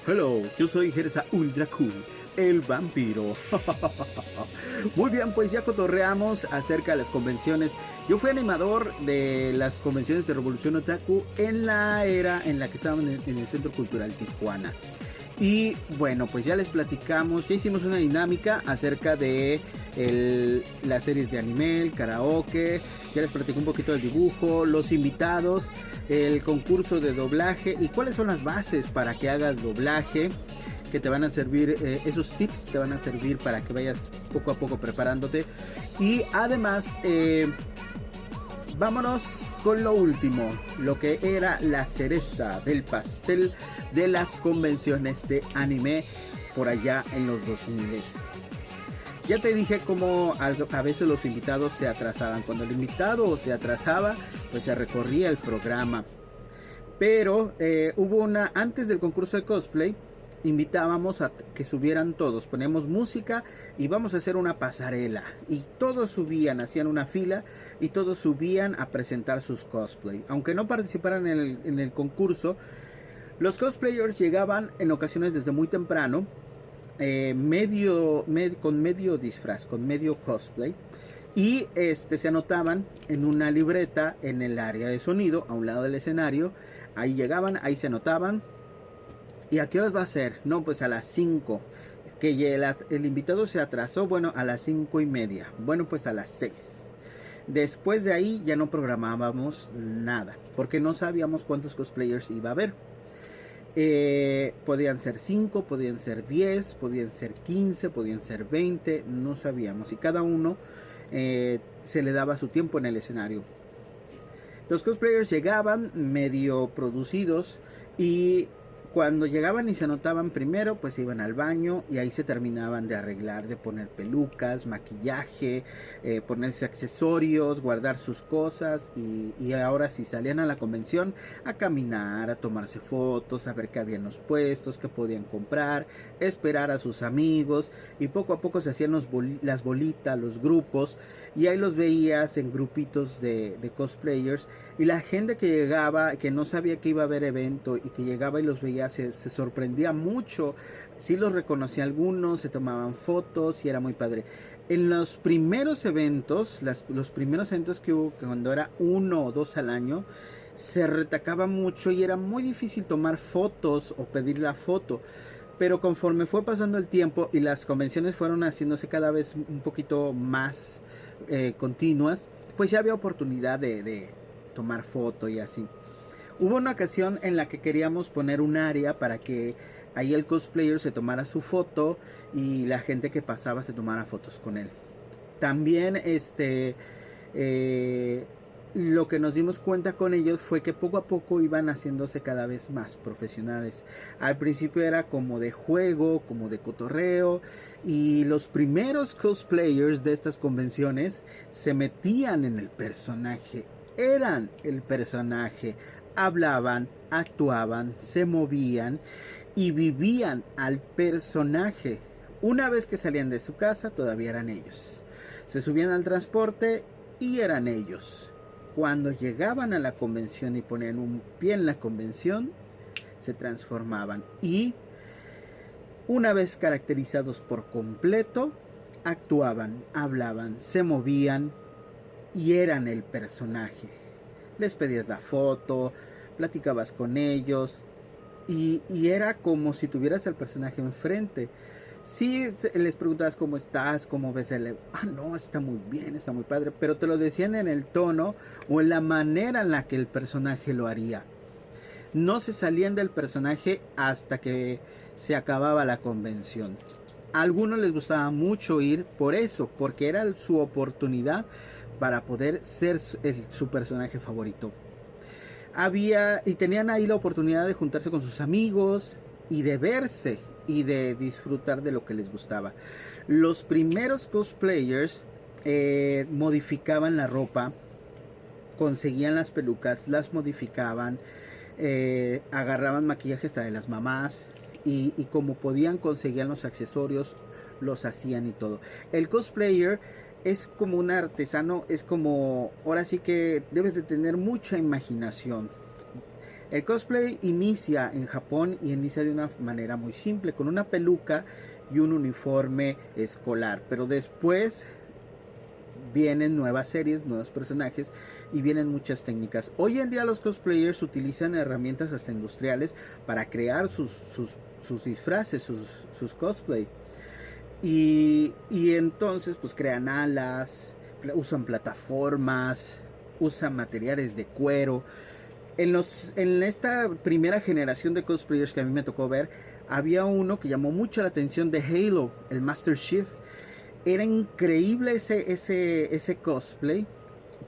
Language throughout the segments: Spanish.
Hello, yo soy Gersa Ultra Cool, el vampiro. Muy bien, pues ya cotorreamos acerca de las convenciones. Yo fui animador de las convenciones de Revolución Otaku en la era en la que estaban en el Centro Cultural Tijuana. Y bueno, pues ya les platicamos, ya hicimos una dinámica acerca de las series de anime, el karaoke, ya les platiqué un poquito del dibujo, los invitados, el concurso de doblaje y cuáles son las bases para que hagas doblaje, que te van a servir, esos tips te van a servir para que vayas poco a poco preparándote. Y además, vámonos con lo último, lo que era la cereza del pastel de las convenciones de anime por allá en los 2000. Ya te dije cómo a veces los invitados se atrasaban. Cuando el invitado se atrasaba, pues se recorría el programa. Pero hubo antes del concurso de cosplay, invitábamos a que subieran todos, poníamos música y vamos a hacer una pasarela. Y todos subían, hacían una fila y todos subían a presentar sus cosplay. Aunque no participaran en el concurso, los cosplayers llegaban en ocasiones desde muy temprano, con medio disfraz, con medio cosplay. Y se anotaban en una libreta en el área de sonido, a un lado del escenario. Ahí llegaban, ahí se anotaban. ¿Y a qué horas va a ser? No, pues a las 5. Que el invitado se atrasó, bueno, a las 5:30. Bueno, pues a las 6. Después de ahí ya no programábamos nada, porque no sabíamos cuántos cosplayers iba a haber. Podían ser 5, podían ser 10, podían ser 15, podían ser 20, no sabíamos. Y cada uno se le daba su tiempo en el escenario. Los cosplayers llegaban medio producidos y cuando llegaban y se anotaban primero, pues iban al baño y ahí se terminaban de arreglar, de poner pelucas, maquillaje, ponerse accesorios, guardar sus cosas y ahora sí salían a la convención a caminar, a tomarse fotos, a ver qué había en los puestos, qué podían comprar, esperar a sus amigos y poco a poco se hacían las bolitas, los grupos y ahí los veías en grupitos de cosplayers y la gente que llegaba, que no sabía que iba a haber evento y que llegaba y los veía se sorprendía mucho. Sí los reconocía algunos, se tomaban fotos y era muy padre. En los primeros eventos, los primeros eventos que hubo, que cuando era 1 o 2 al año, se retacaba mucho y era muy difícil tomar fotos o pedir la foto. Pero conforme fue pasando el tiempo y las convenciones fueron haciéndose cada vez un poquito más continuas, pues ya había oportunidad de tomar foto y así. Hubo una ocasión en la que queríamos poner un área para que ahí el cosplayer se tomara su foto y la gente que pasaba se tomara fotos con él. También lo que nos dimos cuenta con ellos fue que poco a poco iban haciéndose cada vez más profesionales. Al principio era como de juego, como de cotorreo, y los primeros cosplayers de estas convenciones se metían en el personaje, eran el personaje, hablaban, actuaban, se movían y vivían al personaje. Una vez que salían de su casa, todavía eran ellos. Se subían al transporte y eran ellos. Cuando llegaban a la convención y ponían un pie en la convención, se transformaban. Y una vez caracterizados por completo, actuaban, hablaban, se movían y eran el personaje. Les pedías la foto, platicabas con ellos y era como si tuvieras al personaje enfrente. Sí, les preguntabas cómo estás, cómo ves no, está muy bien, está muy padre, pero te lo decían en el tono o en la manera en la que el personaje lo haría. No se salían del personaje hasta que se acababa la convención. A algunos les gustaba mucho ir por eso, porque era su oportunidad para poder ser su personaje favorito. Tenían ahí la oportunidad de juntarse con sus amigos y de verse y de disfrutar de lo que les gustaba. Los primeros cosplayers modificaban la ropa, conseguían las pelucas, las modificaban, agarraban maquillaje hasta de las mamás y como podían conseguían los accesorios, los hacían y todo. El cosplayer es como un artesano, es como, ahora sí que debes de tener mucha imaginación. El cosplay inicia en Japón y inicia de una manera muy simple, con una peluca y un uniforme escolar. Pero después vienen nuevas series, nuevos personajes y vienen muchas técnicas. Hoy en día los cosplayers utilizan herramientas hasta industriales para crear sus disfraces, sus cosplay. Y entonces pues crean alas, usan plataformas, usan materiales de cuero. En esta primera generación de cosplayers que a mí me tocó ver, había uno que llamó mucho la atención de Halo, el Master Chief. Era increíble ese cosplay,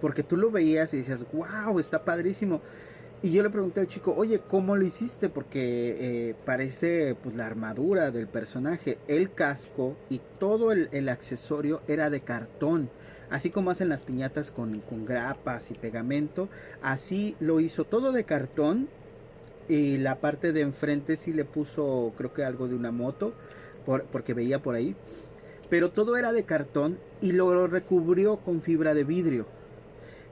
porque tú lo veías y decías, wow, está padrísimo. Y yo le pregunté al chico, oye, ¿cómo lo hiciste? Porque parece pues la armadura del personaje, el casco y todo el accesorio era de cartón. Así como hacen las piñatas con grapas y pegamento, así lo hizo todo de cartón. Y la parte de enfrente sí le puso, creo que algo de una moto, porque veía por ahí. Pero todo era de cartón y lo recubrió con fibra de vidrio.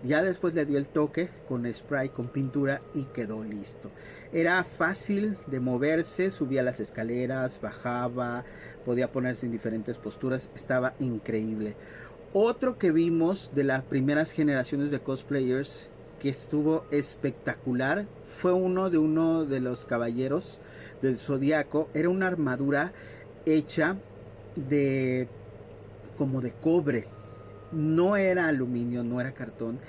Ya después le dio el toque con spray, con pintura y quedó listo. Era fácil de moverse, subía las escaleras, bajaba, podía ponerse en diferentes posturas, estaba increíble. Otro que vimos de las primeras generaciones de cosplayers que estuvo espectacular fue uno de los caballeros del Zodiaco. Era una armadura hecha de como de cobre. No era aluminio, no era cartón,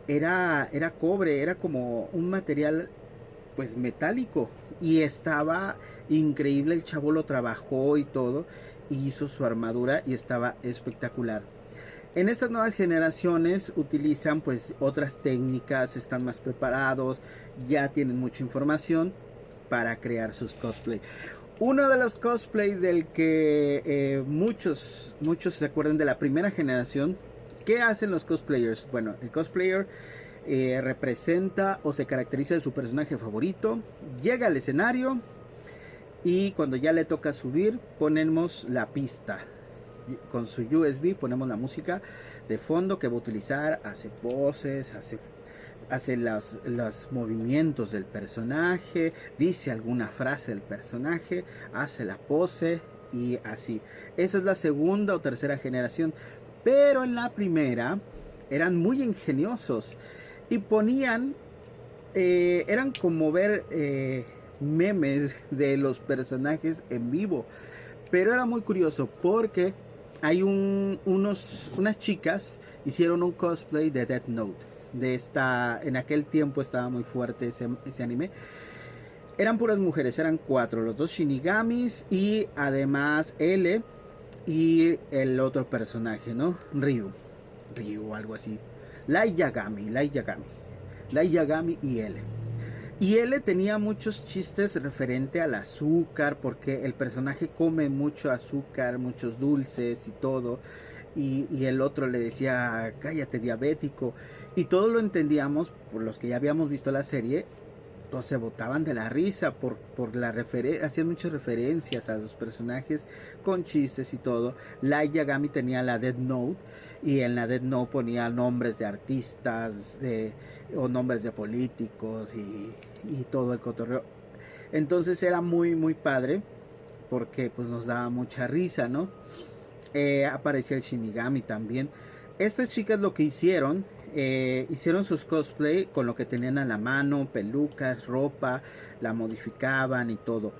era cobre, era como un material pues metálico y estaba increíble. El chavo lo trabajó y todo y hizo su armadura y estaba espectacular. En estas nuevas generaciones utilizan pues otras técnicas, están más preparados, ya tienen mucha información para crear sus cosplay. Uno de los cosplay del que muchos se acuerdan de la primera generación. ¿Qué hacen los cosplayers? Bueno, el cosplayer representa o se caracteriza de su personaje favorito, llega al escenario y cuando ya le toca subir ponemos la pista. Con su USB ponemos la música de fondo que va a utilizar, hace poses, hace los movimientos del personaje, dice alguna frase del personaje, hace la pose y así. Esa es la segunda o tercera generación. Pero en la primera eran muy ingeniosos y ponían, eran como ver memes de los personajes en vivo. Pero era muy curioso porque hay unas chicas hicieron un cosplay de Death Note. En aquel tiempo estaba muy fuerte ese anime. Eran puras mujeres, eran 4, los 2 Shinigamis y además L y el otro personaje, ¿no? Ryu algo así. Light Yagami y L. Y L tenía muchos chistes referente al azúcar, porque el personaje come mucho azúcar, muchos dulces y todo. Y el otro le decía, cállate diabético. Y todo lo entendíamos por los que ya habíamos visto la serie. Todos se botaban de la risa por la referencia, hacían muchas referencias a los personajes con chistes y todo. Light Yagami tenía la Death Note y en la Death Note ponía nombres de artistas o nombres de políticos y todo el cotorreo. Entonces era muy muy padre porque pues nos daba mucha risa, ¿no? Aparecía el Shinigami también. Estas chicas lo que hicieron sus cosplay con lo que tenían a la mano, pelucas, ropa, la modificaban y todo.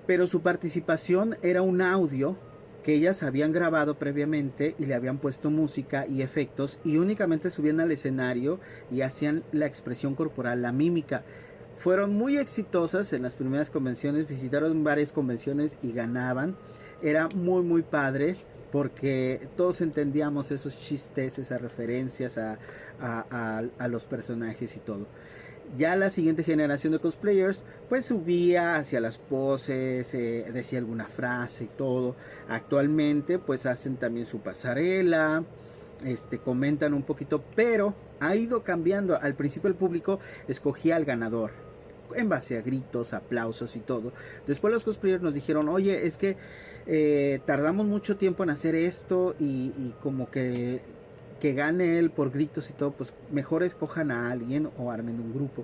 Pero su participación era un audio que ellas habían grabado previamente y le habían puesto música y efectos y únicamente subían al escenario y hacían la expresión corporal, la mímica. Fueron muy exitosas en las primeras convenciones, visitaron varias convenciones y ganaban. Era muy muy padre porque todos entendíamos esos chistes, esas referencias a los personajes y todo. Ya la siguiente generación de cosplayers pues subía hacia las poses, decía alguna frase y todo. Actualmente pues hacen también su pasarela, comentan un poquito, pero ha ido cambiando. Al principio el público escogía al ganador en base a gritos, aplausos y todo. Después los cosplayers nos dijeron, oye, es que tardamos mucho tiempo en hacer esto y como que gane él por gritos y todo, pues mejor escojan a alguien o armen un grupo.